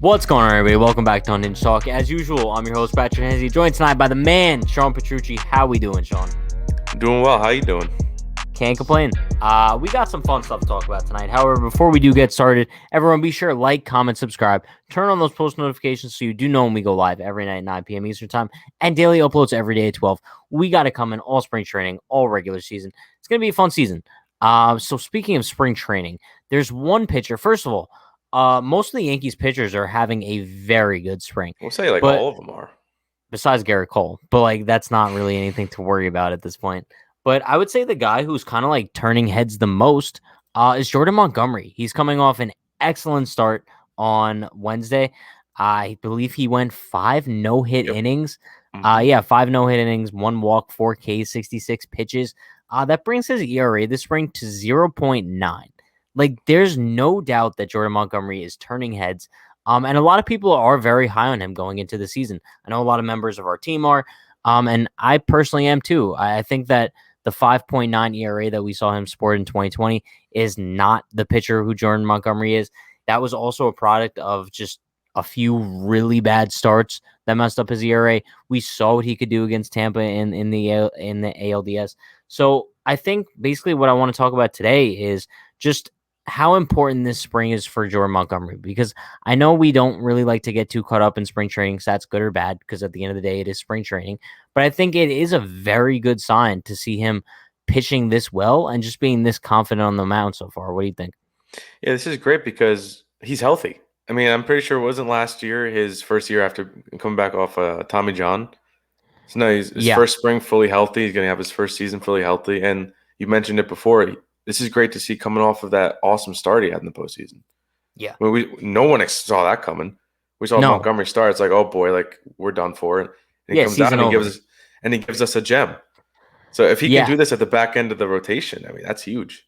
What's going on, everybody? Welcome back to Unhinged Talk. As usual, I'm your host, Patrick Hennessy, joined tonight by the man, Sean Petrucci. How we doing, Sean? Doing well. How you doing? Can't complain. We got some fun stuff to talk about tonight. However, before we do get started, everyone be sure to like, comment, subscribe, turn on those post notifications so you do know when we go live every night at 9 p.m. Eastern Time, and daily uploads every day at 12. We got to come in all spring training, all regular season. It's going to be a fun season. So speaking of spring training, there's one pitcher. First of all, most of the Yankees pitchers are having a very good spring. We'll say like But all of them are. besides Garrett Cole, but like that's not really anything to worry about at this point. But I would say the guy who's kind of like turning heads the most is Jordan Montgomery. He's coming off an excellent start on Wednesday. I believe he went 5 no-hit Yep. innings. Mhm. 5 no-hit innings, 1 walk, 4 Ks, 66 pitches. That brings his ERA this spring to 0.9. Like, there's no doubt that Jordan Montgomery is turning heads. And a lot of people are very high on him going into the season. I know a lot of members of our team are, and I personally am too. I think that the 5.9 ERA that we saw him sport in 2020 is not the pitcher who Jordan Montgomery is. That was also a product of just a few really bad starts that messed up his ERA. We saw what he could do against Tampa in the ALDS. So I think basically what I want to talk about today is just how important this spring is for Jordan Montgomery, because I know we don't really like to get too caught up in spring training, so that's good or bad, because at the end of the day, it is spring training. But I think it is a very good sign to see him pitching this well and just being this confident on the mound so far. What do you think? Yeah, this is great because he's healthy. I mean, I'm pretty sure it wasn't last year his first year after coming back off Tommy John. So no, he's his Yeah, first spring fully healthy. He's gonna have his first season fully healthy, and you mentioned it before. This is great to see coming off of that awesome start he had in the postseason. yeah. I mean, no one saw that coming. We saw No, Montgomery start. It's like, oh boy, like we're done for it. And he yeah, comes out season over. and he gives us a gem. So if he can Yeah, do this at the back end of the rotation, I mean, that's huge.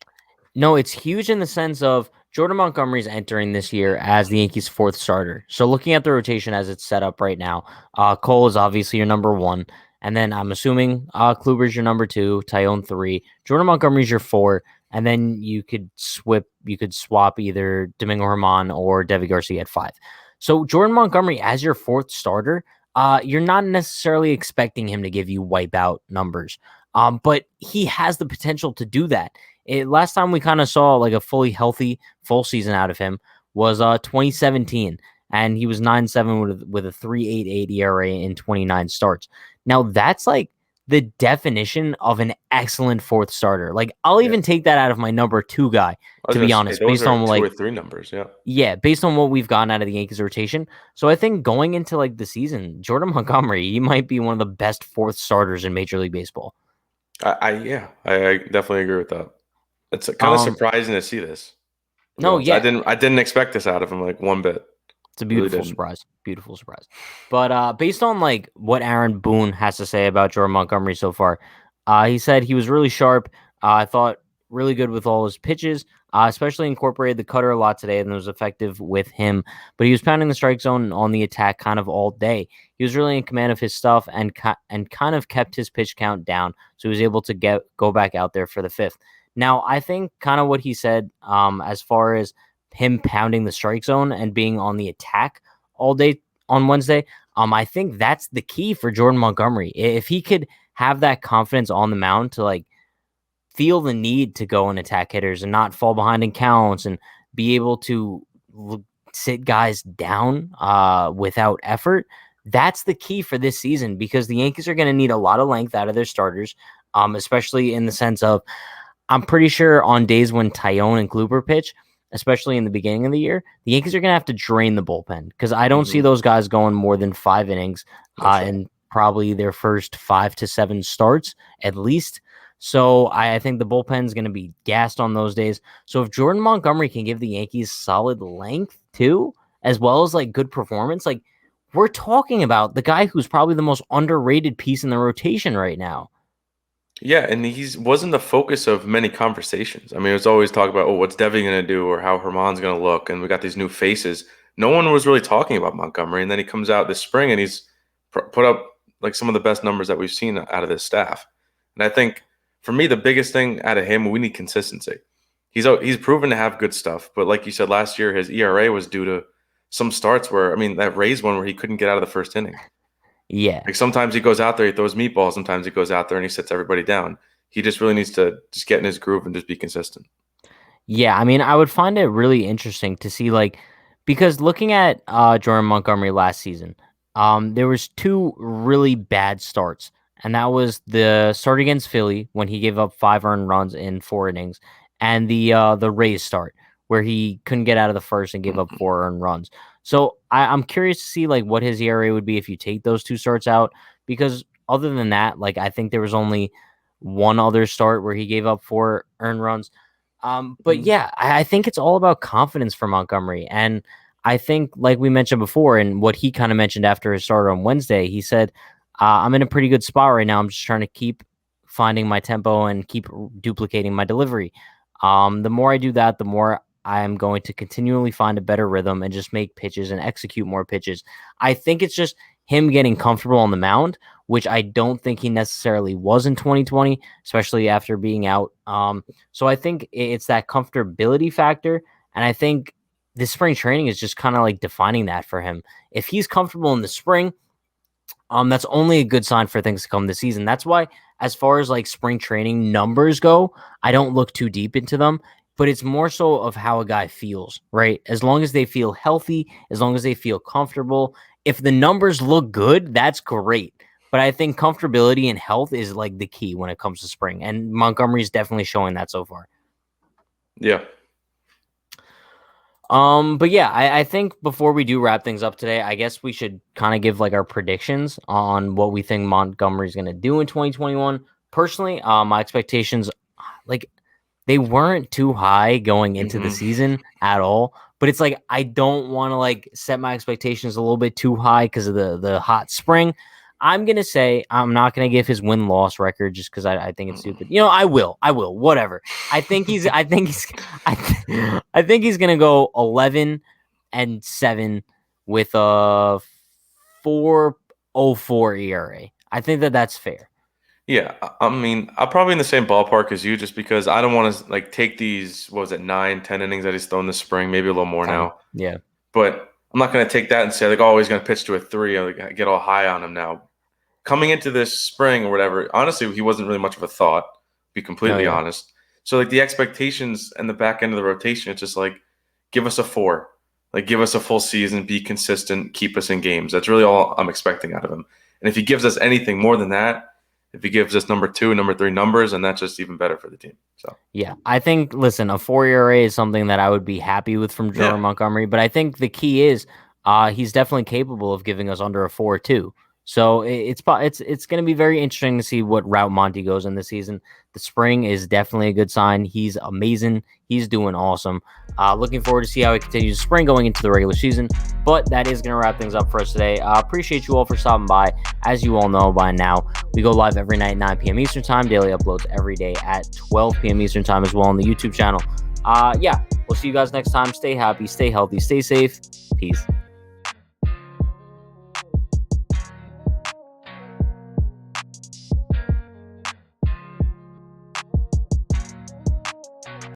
no, it's huge in the sense of Jordan Montgomery's entering this year as the Yankees' 4th starter. So looking at the rotation as it's set up right now, Cole is obviously your number 1. And then I'm assuming Kluber's your number 2, Tyone 3, Jordan Montgomery's your 4, and then you could swap either Domingo Herman or Devi Garcia at 5. So Jordan Montgomery as your 4th starter, you're not necessarily expecting him to give you wipeout numbers. But he has the potential to do that. Last time we kind of saw like a fully healthy full season out of him was 2017, and he was 9-7 with a 3.88 ERA in 29 starts. Now that's like the definition of an excellent 4th starter. Like I'll Yeah. even take that out of my number 2 guy, I was to gonna be say honest, those based are on two or like three numbers. Yeah. based on what we've gotten out of the Yankees rotation. So I think going into like the season, Jordan Montgomery, he might be one of the best 4th starters in Major League Baseball. I definitely agree with that. It's kind of Um, surprising to see this. To be no, honest, yeah, I didn't expect this out of him like one bit. it's a Really beautiful didn't. surprise. Beautiful surprise. But based on like what Aaron Boone has to say about Jordan Montgomery so far, he said he was really sharp. I thought really good with all his pitches, especially incorporated the cutter a lot today and was effective with him. But he was pounding the strike zone on the attack kind of all day. He was really in command of his stuff and kind of kept his pitch count down, so he was able to go back out there for the 5th. Now, I think kind of what he said, as far as him pounding the strike zone and being on the attack all day on Wednesday, I think that's the key for Jordan Montgomery. If he could have that confidence on the mound to like feel the need to go and attack hitters and not fall behind in counts and be able to sit guys down without effort, that's the key for this season, because the Yankees are going to need a lot of length out of their starters, especially in the sense of I'm pretty sure on days when Tyone and Kluber pitch, especially in the beginning of the year, the Yankees are going to have to drain the bullpen, because I don't see Hmm. those guys going more than 5 innings That's right. in probably their first 5 to 7 starts at least. So I think the bullpen is going to be gassed on those days. So if Jordan Montgomery can give the Yankees solid length too, as well as like good performance, like we're talking about the guy who's probably the most underrated piece in the rotation right now. Yeah, and he's wasn't the focus of many conversations. I mean, it was always talk about, oh, what's Devi going to do or how Herman's going to look, and we got these new faces. No one was really talking about Montgomery, and then he comes out this spring and he's put up like some of the best numbers that we've seen out of this staff. And I think for me, the biggest thing out of him, we need consistency. He's proven to have good stuff, but like you said last year, his ERA was due to some starts where, I mean, that Rays one where he couldn't get out of the first inning. Yeah. Like sometimes he goes out there, he throws meatballs. Sometimes he goes out there and he sits everybody down. He just really needs to just get in his groove and just be consistent. Yeah, I mean, I would find it really interesting to see like because looking at Jordan Montgomery last season, there was two really bad starts, and that was the start against Philly when he gave up 5 earned runs in 4 innings, and the Rays start where he couldn't get out of the first and gave up 4 earned runs. So I'm curious to see like what his ERA would be if you take those two starts out, because other than that, like I think there was only one other start where he gave up 4 earned runs. But Mhm. yeah, I think it's all about confidence for Montgomery. And I think, like we mentioned before, and what he kind of mentioned after his start on Wednesday, he said, I'm in a pretty good spot right now. I'm just trying to keep finding my tempo and keep duplicating my delivery. The more I do that, the more I am going to continually find a better rhythm and just make pitches and execute more pitches. I think it's just him getting comfortable on the mound, which I don't think he necessarily was in 2020, especially after being out. So I think it's that comfortability factor. And I think this spring training is just kind of like defining that for him. If he's comfortable in the spring, that's only a good sign for things to come this season. That's why, as far as like spring training numbers go, I don't look too deep into them, but it's more so of how a guy feels, right? As long as they feel healthy, as long as they feel comfortable, if the numbers look good, that's great. But I think comfortability and health is like the key when it comes to spring, and Montgomery's definitely showing that so far. Yeah. But yeah, I think before we do wrap things up today, I guess we should kind of give like our predictions on what we think Montgomery's gonna do in 2021. Personally, my expectations, like they weren't too high going into the Hmm. season at all. But it's like I don't want to like set my expectations a little bit too high because of the hot spring. I'm gonna say I'm not gonna give his win loss record just because I think it's stupid. You know, I will, whatever. I think he's gonna go 11-7 with a 4.04 ERA. I think that's fair. Yeah, I mean, I'm probably in the same ballpark as you, just because I don't want to like take these, what was it, 9, 10 innings that he's thrown this spring, maybe a little more 10. now. Yeah. But I'm not going to take that and say like, oh, he's going to pitch to a three. I like, get all high on him now. Coming into this spring or whatever, honestly, he wasn't really much of a thought. To be Oh completely yeah. honest. So like the expectations and the back end of the rotation, it's just like, give us a four, like give us a full season, be consistent, keep us in games. That's really all I'm expecting out of him. And if he gives us anything more than that, if he gives us number two, number three numbers, and that's just even better for the team. So Yeah, I think listen, a 4 ERA is something that I would be happy with from yeah, Jordan Montgomery, but I think the key is he's definitely capable of giving us under a 4 too. So it's going to be very interesting to see what route Monty goes in this season. The spring is definitely a good sign. He's amazing. He's doing awesome. Looking forward to see how he continues spring going into the regular season. But that is going to wrap things up for us today. Appreciate you all for stopping by. As you all know by now, we go live every night at 9 p.m. Eastern Time. Daily uploads every day at 12 p.m. Eastern Time as well on the YouTube channel. Yeah, we'll see you guys next time. Stay happy, stay healthy, stay safe. Peace.